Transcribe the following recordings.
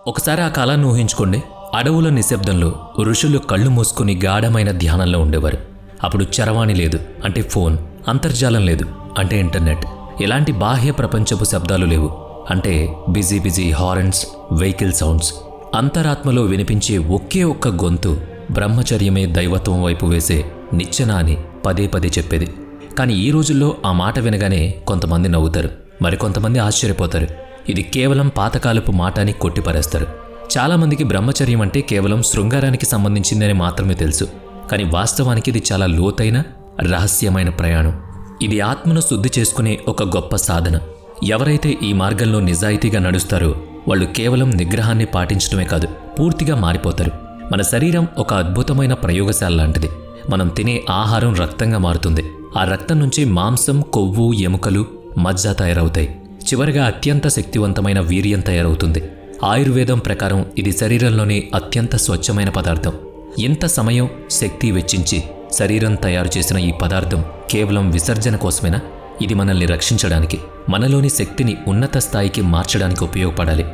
ఒకసారి ఆ కాలాన్ని ఊహించుకోండి. అడవుల నిశ్శబ్దంలో ఋషులు కళ్ళు మూసుకుని గాఢమైన ధ్యానంలో ఉండేవారు. అప్పుడు చరవాణి లేదు, అంటే ఫోన్. అంతర్జాలం లేదు, అంటే ఇంటర్నెట్. ఎలాంటి బాహ్య ప్రపంచపు శబ్దాలు లేవు, అంటే busy busy horns, vehicle sounds. అంతరాత్మలో వినిపించే ఒకే ఒక్క గొంతు బ్రహ్మచర్యమే దైవత్వం వైపు వేసే నిచ్చెన అని పదే పదే చెప్పేది. కానీ ఈ రోజుల్లో ఆ మాట వినగానే కొంతమంది నవ్వుతారు, మరికొంతమంది ఆశ్చర్యపోతారు. ఇది కేవలం పాతకాలపు మాట అని కొట్టిపారేస్తారు. చాలామందికి బ్రహ్మచర్యం అంటే కేవలం శృంగారానికి సంబంధించిందని మాత్రమే తెలుసు. కానీ వాస్తవానికి ఇది చాలా లోతైన, రహస్యమైన ప్రయాణం. ఇది ఆత్మను శుద్ధి చేసుకునే ఒక గొప్ప సాధన. ఎవరైతే ఈ మార్గంలో నిజాయితీగా నడుస్తారో వాళ్ళు కేవలం నిగ్రహాన్ని పాటించడమే కాదు, పూర్తిగా మారిపోతారు. మన శరీరం ఒక అద్భుతమైన ప్రయోగశాల లాంటిది. మనం తినే ఆహారం రక్తంగా మారుతుంది. ఆ రక్తం నుంచి మాంసం, కొవ్వు, ఎముకలు, మజ్జ తయారవుతాయి. చివరిగా అత్యంత శక్తివంతమైన వీర్యం తయారవుతుంది. ఆయుర్వేదం ప్రకారం ఇది శరీరంలోని అత్యంత స్వచ్ఛమైన పదార్థం. ఇంత సమయం, శక్తి వెచ్చించి శరీరం తయారు చేసిన ఈ పదార్థం కేవలం విసర్జన కోసమేనా? ఇది మనల్ని రక్షించడానికి, మనలోని శక్తిని ఉన్నత స్థాయికి మార్చడానికి ఉపయోగపడాలి.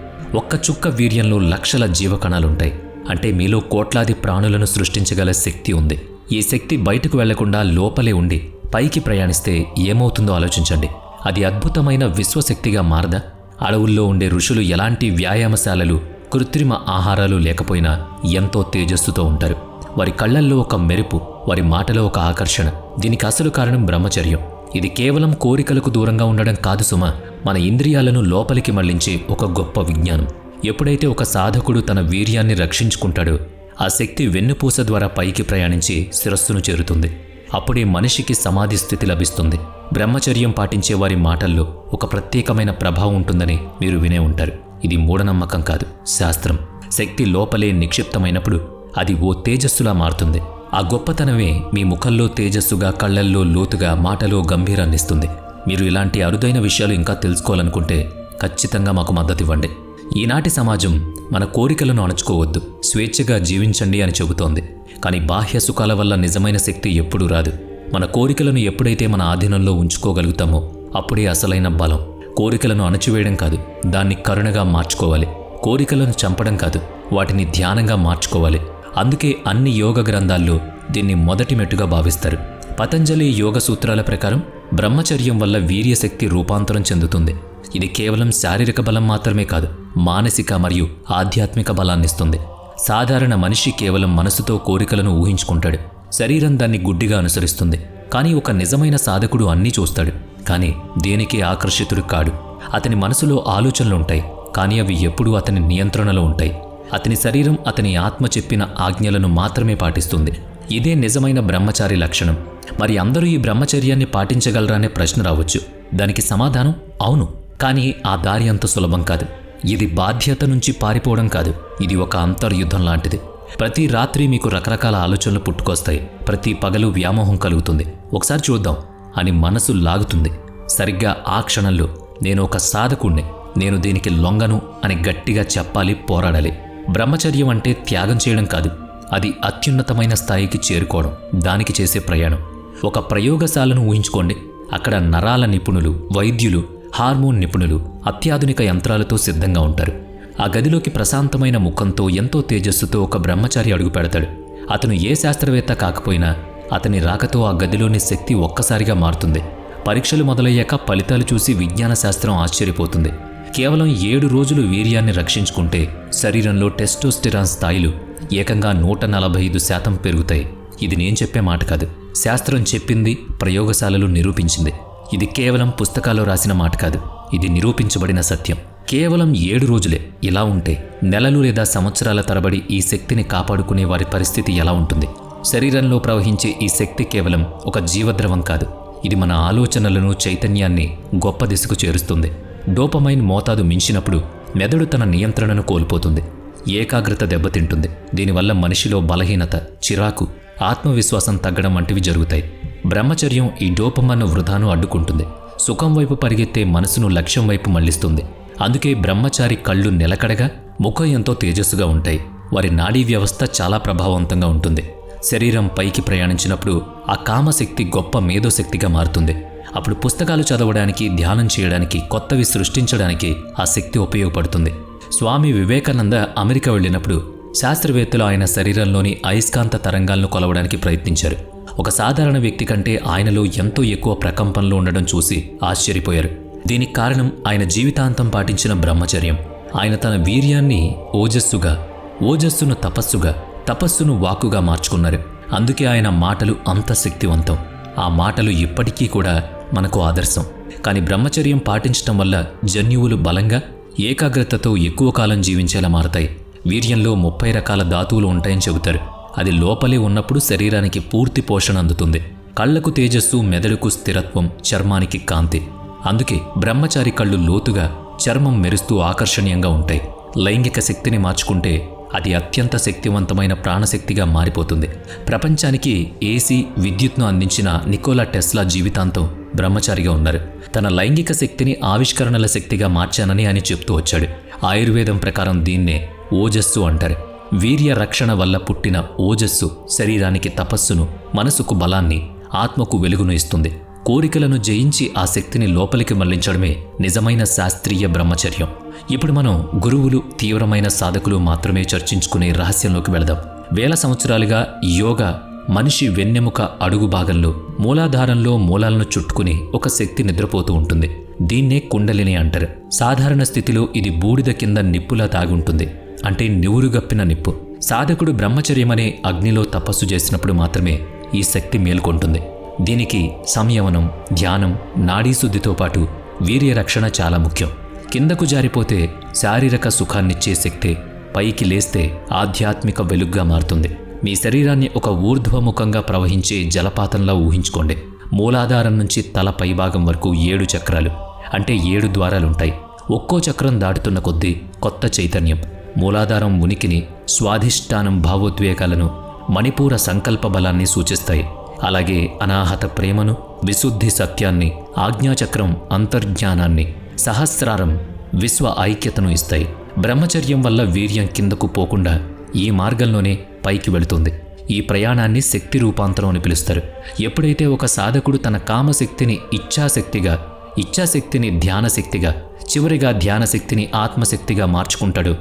ఒక్క చుక్క వీర్యంలో లక్షల జీవకణాలుంటాయి. అంటే మీలో కోట్లాది ప్రాణులను సృష్టించగల శక్తి ఉంది. ఈ శక్తి బయటకు వెళ్లకుండా లోపలే ఉండి పైకి ప్రయాణిస్తే ఏమవుతుందో ఆలోచించండి. అది అద్భుతమైన విశ్వశక్తిగా మారదా? అడవుల్లో ఉండే ఋషులు ఎలాంటి వ్యాయామశాలలు, కృత్రిమ ఆహారాలు లేకపోయినా ఎంతో తేజస్సుతో ఉంటారు. వారి కళ్లల్లో ఒక మెరుపు, వారి మాటలో ఒక ఆకర్షణ. దీనికి అసలు కారణం బ్రహ్మచర్యం. ఇది కేవలం కోరికలకు దూరంగా ఉండడం కాదు సుమా, మన ఇంద్రియాలను లోపలికి మళ్లించే ఒక గొప్ప విజ్ఞానం. ఎప్పుడైతే ఒక సాధకుడు తన వీర్యాన్ని రక్షించుకుంటాడో ఆ శక్తి వెన్నుపూస ద్వారా పైకి ప్రయాణించి శిరస్సును చేరుతుంది. అప్పుడే మనిషికి సమాధి స్థితి లభిస్తుంది. బ్రహ్మచర్యం పాటించే వారి మాటల్లో ఒక ప్రత్యేకమైన ప్రభావం ఉంటుందని మీరు వినే ఉంటారు. ఇది మూఢనమ్మకం కాదు, శాస్త్రం. శక్తి లోపలే నిక్షిప్తమైనప్పుడు అది ఓ తేజస్సులా మారుతుంది. ఆ గొప్పతనమే మీ ముఖంలో తేజస్సుగా, కళ్లల్లో లోతుగా, మాటలో గంభీరాన్నిస్తుంది. మీరు ఇలాంటి అరుదైన విషయాలు ఇంకా తెలుసుకోవాలనుకుంటే ఖచ్చితంగా మాకు మద్దతివ్వండి. ఈనాటి సమాజం మన కోరికలను అణుచుకోవద్దు, స్వేచ్ఛగా జీవించండి అని చెబుతోంది. కానీ బాహ్య సుఖాల వల్ల నిజమైన శక్తి ఎప్పుడూ రాదు. మన కోరికలను ఎప్పుడైతే మన ఆధీనంలో ఉంచుకోగలుగుతామో అప్పుడే అసలైన బలం. కోరికలను అణచివేయడం కాదు, దాన్ని కరుణగా మార్చుకోవాలి. కోరికలను చంపడం కాదు, వాటిని ధ్యానంగా మార్చుకోవాలి. అందుకే అన్ని యోగ గ్రంథాల్లో దీన్ని మొదటి మెట్టుగా భావిస్తారు. పతంజలి యోగ సూత్రాల ప్రకారం బ్రహ్మచర్యం వల్ల వీర్యశక్తి రూపాంతరం చెందుతుంది. ఇది కేవలం శారీరక బలం మాత్రమే కాదు, మానసిక మరియు ఆధ్యాత్మిక బలాన్నిస్తుంది. సాధారణ మనిషి కేవలం మనసుతో కోరికలను ఊహించుకుంటాడు. శరీరం దాన్ని గుడ్డిగా అనుసరిస్తుంది. కానీ ఒక నిజమైన సాధకుడు అన్నీ చూస్తాడు, కానీ దేనికి ఆకర్షితుడు కాడు. అతని మనసులో ఆలోచనలుంటాయి, కానీ అవి ఎప్పుడూ అతని నియంత్రణలో ఉంటాయి. అతని శరీరం అతని ఆత్మ చెప్పిన ఆజ్ఞలను మాత్రమే పాటిస్తుంది. ఇదే నిజమైన బ్రహ్మచారి లక్షణం. మరి అందరూ ఈ బ్రహ్మచర్యాన్ని పాటించగలరా అనే ప్రశ్న రావచ్చు. దానికి సమాధానం అవును. కానీ ఆ దారి అంత సులభం కాదు. ఇది బాధ్యత నుంచి పారిపోవడం కాదు, ఇది ఒక అంతర్యుద్ధం లాంటిది. ప్రతి రాత్రి మీకు రకరకాల ఆలోచనలు పుట్టుకొస్తాయి. ప్రతి పగలు వ్యామోహం కలుగుతుంది. ఒకసారి చూద్దాం అని మనసు లాగుతుంది. సరిగ్గా ఆ క్షణంలో నేను ఒక సాధకుణ్ణి, నేను దీనికి లొంగను అని గట్టిగా చెప్పాలి, పోరాడాలి. బ్రహ్మచర్యం అంటే త్యాగం చేయడం కాదు, అది అత్యున్నతమైన స్థాయికి చేరుకోవడం, దానికి చేసే ప్రయాణం. ఒక ప్రయోగశాలను ఊహించుకోండి. అక్కడ నరాల నిపుణులు, వైద్యులు, హార్మోన్ నిపుణులు అత్యాధునిక యంత్రాలతో సిద్ధంగా ఉంటారు. ఆ గదిలోకి ప్రశాంతమైన ముఖంతో, ఎంతో తేజస్సుతో ఒక బ్రహ్మచారి అడుగు పెడతాడు. అతను ఏ శాస్త్రవేత్త కాకపోయినా అతని రాకతో ఆ గదిలోని శక్తి ఒక్కసారిగా మారుతుంది. పరీక్షలు మొదలయ్యాక ఫలితాలు చూసి విజ్ఞాన శాస్త్రం ఆశ్చర్యపోతుంది. కేవలం 7 రోజులు వీర్యాన్ని రక్షించుకుంటే శరీరంలో టెస్టోస్టెరాన్ స్థాయిలు ఏకంగా 145% పెరుగుతాయి. ఇది నేను చెప్పే మాట కాదు, శాస్త్రం చెప్పింది, ప్రయోగశాలలు నిరూపించింది. ఇది కేవలం పుస్తకాల్లో రాసిన మాట కాదు, ఇది నిరూపించబడిన సత్యం. కేవలం 7 రోజులే ఇలా ఉంటే నెలలు లేదా సంవత్సరాల తరబడి ఈ శక్తిని కాపాడుకునే వారి పరిస్థితి ఎలా ఉంటుంది? శరీరంలో ప్రవహించే ఈ శక్తి కేవలం ఒక జీవద్రవం కాదు, ఇది మన ఆలోచనలను, చైతన్యాన్ని గొప్ప దిశకు చేరుస్తుంది. డోపమైన్ మోతాదు మించినప్పుడు మెదడు తన నియంత్రణను కోల్పోతుంది, ఏకాగ్రత దెబ్బతింటుంది. దీనివల్ల మనిషిలో బలహీనత, చిరాకు, ఆత్మవిశ్వాసం తగ్గడం వంటివి జరుగుతాయి. బ్రహ్మచర్యం ఈ డోపమైన్ వృధాను అడ్డుకుంటుంది. సుఖం వైపు పరిగెత్తే మనసును లక్ష్యం వైపు మళ్లిస్తుంది. అందుకే బ్రహ్మచారి కళ్ళు నిలకడగా, ముఖం ఎంతో తేజస్సుగా ఉంటాయి. వారి నాడీ వ్యవస్థ చాలా ప్రభావవంతంగా ఉంటుంది. శరీరం పైకి ప్రయాణించినప్పుడు ఆ కామశక్తి గొప్ప మేధోశక్తిగా మారుతుంది. అప్పుడు పుస్తకాలు చదవడానికి, ధ్యానం చేయడానికి, కొత్తవి సృష్టించడానికి ఆ శక్తి ఉపయోగపడుతుంది. స్వామి వివేకానంద అమెరికా వెళ్ళినప్పుడు శాస్త్రవేత్తలు ఆయన శరీరంలోని అయస్కాంత తరంగాలను కొలవడానికి ప్రయత్నించారు. ఒక సాధారణ వ్యక్తి కంటే ఆయనలో ఎంతో ఎక్కువ ప్రకంపనలు ఉండడం చూసి ఆశ్చర్యపోయారు. దీనికి కారణం ఆయన జీవితాంతం పాటించిన బ్రహ్మచర్యం. ఆయన తన వీర్యాన్ని ఓజస్సుగా, ఓజస్సును తపస్సుగా, తపస్సును వాక్కుగా మార్చుకున్నారు. అందుకే ఆయన మాటలు అంత శక్తివంతం. ఆ మాటలు ఇప్పటికీ కూడా మనకు ఆదర్శం. కానీ బ్రహ్మచర్యం పాటించటం వల్ల జన్యువులు బలంగా, ఏకాగ్రతతో ఎక్కువ కాలం జీవించేలా మారతాయి. వీర్యంలో 30 రకాల ధాతువులు ఉంటాయని చెబుతారు. అది లోపలే ఉన్నప్పుడు శరీరానికి పూర్తి పోషణ అందుతుంది. కళ్లకు తేజస్సు, మెదడుకు స్థిరత్వం, చర్మానికి కాంతి. అందుకే బ్రహ్మచారి కళ్ళు లోతుగా, చర్మం మెరుస్తూ ఆకర్షణీయంగా ఉంటాయి. లైంగిక శక్తిని మార్చుకుంటే అది అత్యంత శక్తివంతమైన ప్రాణశక్తిగా మారిపోతుంది. ప్రపంచానికి ఏసీ, విద్యుత్ను అందించిన నికోలా టెస్లా జీవితాంతం బ్రహ్మచారిగా ఉన్నారు. తన లైంగిక శక్తిని ఆవిష్కరణల శక్తిగా మార్చానని ఆయన చెప్తూ వచ్చాడు. ఆయుర్వేదం ప్రకారం దీన్నే ఓజస్సు అంటారు. వీర్య రక్షణ వల్ల పుట్టిన ఓజస్సు శరీరానికి తపస్సును, మనసుకు బలాన్ని, ఆత్మకు వెలుగును ఇస్తుంది. కోరికలను జయించి ఆ శక్తిని లోపలికి మళ్లించడమే నిజమైన శాస్త్రీయ బ్రహ్మచర్యం. ఇప్పుడు మనం గురువులు, తీవ్రమైన సాధకులు మాత్రమే చర్చించుకునే రహస్యంలోకి వెళదాం. వేల సంవత్సరాలుగా యోగా మనిషి వెన్నెముక అడుగు భాగంలో, మూలాధారంలో మూలాలను చుట్టుకుని ఒక శక్తి నిద్రపోతూ ఉంటుంది. దీన్నే కుండలిని అంటారు. సాధారణ స్థితిలో ఇది బూడిద కింద నిప్పులా తాగుంటుంది, అంటే నివురుగప్పిన నిప్పు. సాధకుడు బ్రహ్మచర్యమనే అగ్నిలో తపస్సు చేసినప్పుడు మాత్రమే ఈ శక్తి మేల్కొంటుంది. దీనికి సంయమనం, ధ్యానం, నాడీశుద్ధితో పాటు వీర్య రక్షణ చాలా ముఖ్యం. కిందకు జారిపోతే శారీరక సుఖాన్నిచ్చే శక్తే పైకి లేస్తే ఆధ్యాత్మిక వెలుగ్గా మారుతుంది. మీ శరీరాన్ని ఒక ఊర్ధ్వముఖంగా ప్రవహించే జలపాతంలా ఊహించుకోండి. మూలాధారం నుంచి తల పైభాగం వరకు 7 చక్రాలు, అంటే 7 ద్వారాలుంటాయి. ఒక్కో చక్రం దాటుతున్న కొద్దీ కొత్త చైతన్యం. మూలాధారం ఉనికిని, స్వాధిష్టానం భావోద్వేగాలను, మణిపూర సంకల్ప బలాన్ని సూచిస్తాయి. అలాగే అనాహత ప్రేమను, విశుద్ధి సత్యాన్ని, ఆజ్ఞాచక్రం అంతర్జ్ఞానాన్ని, సహస్రారం విశ్వ ఐక్యతను ఇస్తాయి. బ్రహ్మచర్యం వల్ల వీర్యం కిందకు పోకుండా ఈ మార్గంలోనే పైకి వెళుతుంది. ఈ ప్రయాణాన్ని శక్తి రూపాంతరం అని పిలుస్తారు. ఎప్పుడైతే ఒక సాధకుడు తన కామశక్తిని ఇచ్ఛాశక్తిగా, ఇచ్ఛాశక్తిని ధ్యానశక్తిగా, చివరిగా ధ్యానశక్తిని ఆత్మశక్తిగా మార్చుకుంటాడో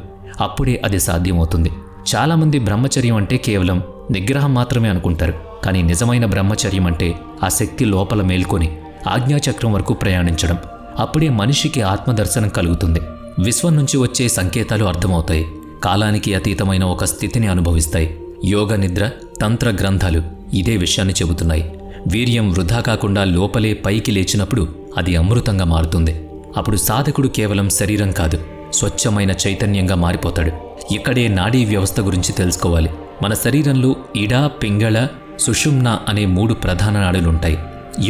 అప్పుడే అది సాధ్యమవుతుంది. చాలామంది బ్రహ్మచర్యం అంటే కేవలం నిగ్రహం మాత్రమే అనుకుంటారు. కానీ నిజమైన బ్రహ్మచర్యం అంటే ఆ శక్తి లోపల మేల్కొని ఆజ్ఞాచక్రం వరకు ప్రయాణించడం. అప్పుడే మనిషికి ఆత్మదర్శనం కలుగుతుంది. విశ్వం నుంచి వచ్చే సంకేతాలు అర్థమవుతాయి. కాలానికి అతీతమైన ఒక స్థితిని అనుభవిస్తాయి. యోగ నిద్ర, తంత్ర గ్రంథాలు ఇదే విషయాన్ని చెబుతున్నాయి. వీర్యం వృధా కాకుండా లోపలే పైకి లేచినప్పుడు అది అమృతంగా మారుతుంది. అప్పుడు సాధకుడు కేవలం శరీరం కాదు, స్వచ్ఛమైన చైతన్యంగా మారిపోతాడు. ఇక్కడే నాడీ వ్యవస్థ గురించి తెలుసుకోవాలి. మన శరీరంలో ఇడా, పింగళ, సుషుమ్న అనే 3 ప్రధాన నాడులుంటాయి.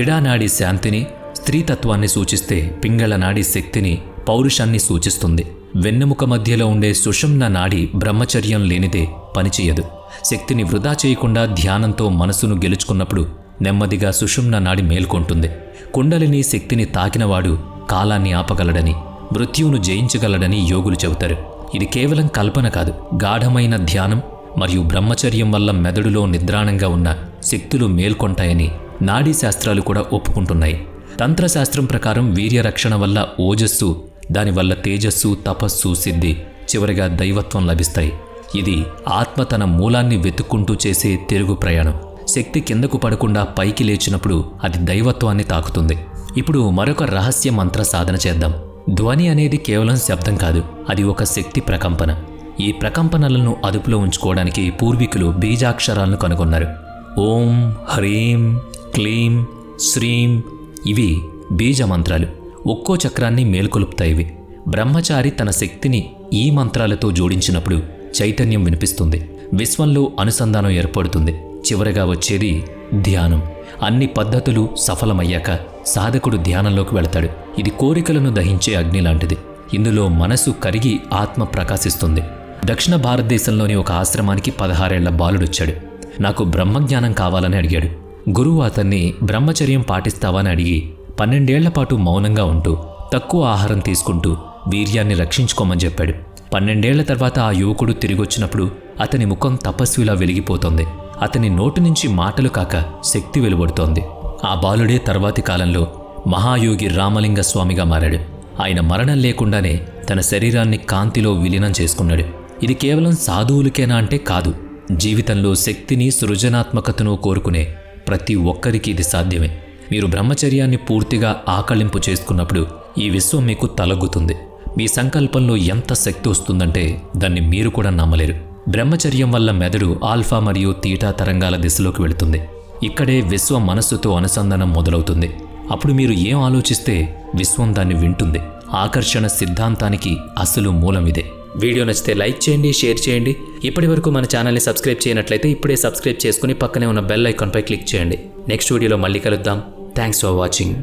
ఇడా నాడి శాంతిని, స్త్రీతత్వాన్ని సూచిస్తే పింగళ నాడి శక్తిని, పౌరుషాన్ని సూచిస్తుంది. వెన్నెముక మధ్యలో ఉండే సుషుమ్న నాడి బ్రహ్మచర్యం లేనిదే పనిచేయదు. శక్తిని వృధా చేయకుండా ధ్యానంతో మనసును గెలుచుకున్నప్పుడు నెమ్మదిగా సుషుమ్న నాడి మేల్కొంటుంది. కుండలిని శక్తిని తాకినవాడు కాలాన్ని ఆపగలడని, మృత్యువును జయించగలడని యోగులు చెబుతారు. ఇది కేవలం కల్పన కాదు. గాఢమైన ధ్యానం మరియు బ్రహ్మచర్యం వల్ల మెదడులో నిద్రాణంగా ఉన్న శక్తులు మేల్కొంటాయని నాడీ శాస్త్రాలు కూడా ఒప్పుకుంటున్నాయి. తంత్రశాస్త్రం ప్రకారం వీర్య రక్షణ వల్ల ఓజస్సు, దానివల్ల తేజస్సు, తపస్సు, సిద్ధి, చివరిగా దైవత్వం లభిస్తాయి. ఇది ఆత్మ తన మూలాన్ని వెతుక్కుంటూ చేసే తిరుగు ప్రయాణం. శక్తి కిందకు పడకుండా పైకి లేచినప్పుడు అది దైవత్వాన్ని తాకుతుంది. ఇప్పుడు మరొక రహస్య మంత్ర సాధన చేద్దాం. ధ్వని అనేది కేవలం శబ్దం కాదు, అది ఒక శక్తి ప్రకంపన. ఈ ప్రకంపనలను అదుపులో ఉంచుకోవడానికి పూర్వీకులు బీజాక్షరాలను కనుగొన్నారు. ఓం, హ్రీం, క్లీం, శ్రీం ఇవి బీజ మంత్రాలు. ఒక్కో చక్రాన్ని మేల్కొలుపుతాయివి. బ్రహ్మచారి తన శక్తిని ఈ మంత్రాలతో జోడించినప్పుడు చైతన్యం వినిపిస్తుంది. విశ్వంలో అనుసంధానం ఏర్పడుతుంది. చివరగా వచ్చేది ధ్యానం. అన్ని పద్ధతులు సఫలమయ్యాక సాధకుడు ధ్యానంలోకి వెళతాడు. ఇది కోరికలను దహించే అగ్ని లాంటిది. ఇందులో మనసు కరిగి ఆత్మ ప్రకాశిస్తుంది. దక్షిణ భారతదేశంలోని ఒక ఆశ్రమానికి 16 ఏళ్ల బాలుడొచ్చాడు. నాకు బ్రహ్మజ్ఞానం కావాలని అడిగాడు. గురువు అతన్ని బ్రహ్మచర్యం పాటిస్తావని అడిగి 12 ఏళ్ల పాటు మౌనంగా ఉంటూ తక్కువ ఆహారం తీసుకుంటూ వీర్యాన్ని రక్షించుకోమని చెప్పాడు. 12 ఏళ్ల తర్వాత ఆ యువకుడు తిరిగొచ్చినప్పుడు అతని ముఖం తపస్విలా వెలిగిపోతోంది. అతని నోటి నుంచి మాటలు కాక శక్తి వెలువడుతోంది. ఆ బాలుడే తర్వాతి కాలంలో మహాయోగి రామలింగ స్వామిగా మారాడు. ఆయన మరణం లేకుండానే తన శరీరాన్ని కాంతిలో విలీనం చేసుకున్నాడు. ఇది కేవలం సాధువులకేనా అంటే కాదు. జీవితంలో శక్తిని, సృజనాత్మకతను కోరుకునే ప్రతి ఒక్కరికి ఇది సాధ్యమే. మీరు బ్రహ్మచర్యాన్ని పూర్తిగా ఆకళింపు చేసుకున్నప్పుడు ఈ విశ్వం మీకు తలగ్గుతుంది. మీ సంకల్పంలో ఎంత శక్తి వస్తుందంటే దాన్ని మీరు కూడా నమ్మలేరు. బ్రహ్మచర్యం వల్ల మెదడు ఆల్ఫా మరియు తీటా తరంగాల దిశలోకి వెళుతుంది. ఇక్కడే విశ్వం మనస్సుతో అనుసంధానం మొదలవుతుంది. అప్పుడు మీరు ఏం ఆలోచిస్తే విశ్వం దాన్ని వింటుంది. ఆకర్షణ సిద్ధాంతానికి అసలు మూలం ఇదే. వీడియో నచ్చితే లైక్ చేయండి, షేర్ చేయండి. ఇప్పటి వరకు మన ఛానల్ని సబ్స్క్రైబ్ చేయనట్లయితే ఇప్పుడే సబ్స్క్రైబ్ చేసుకుని పక్కనే ఉన్న బెల్ ఐకాన్పై క్లిక్ చేయండి. నెక్స్ట్ వీడియోలో మళ్ళీ కలుద్దాం. Thanks for watching.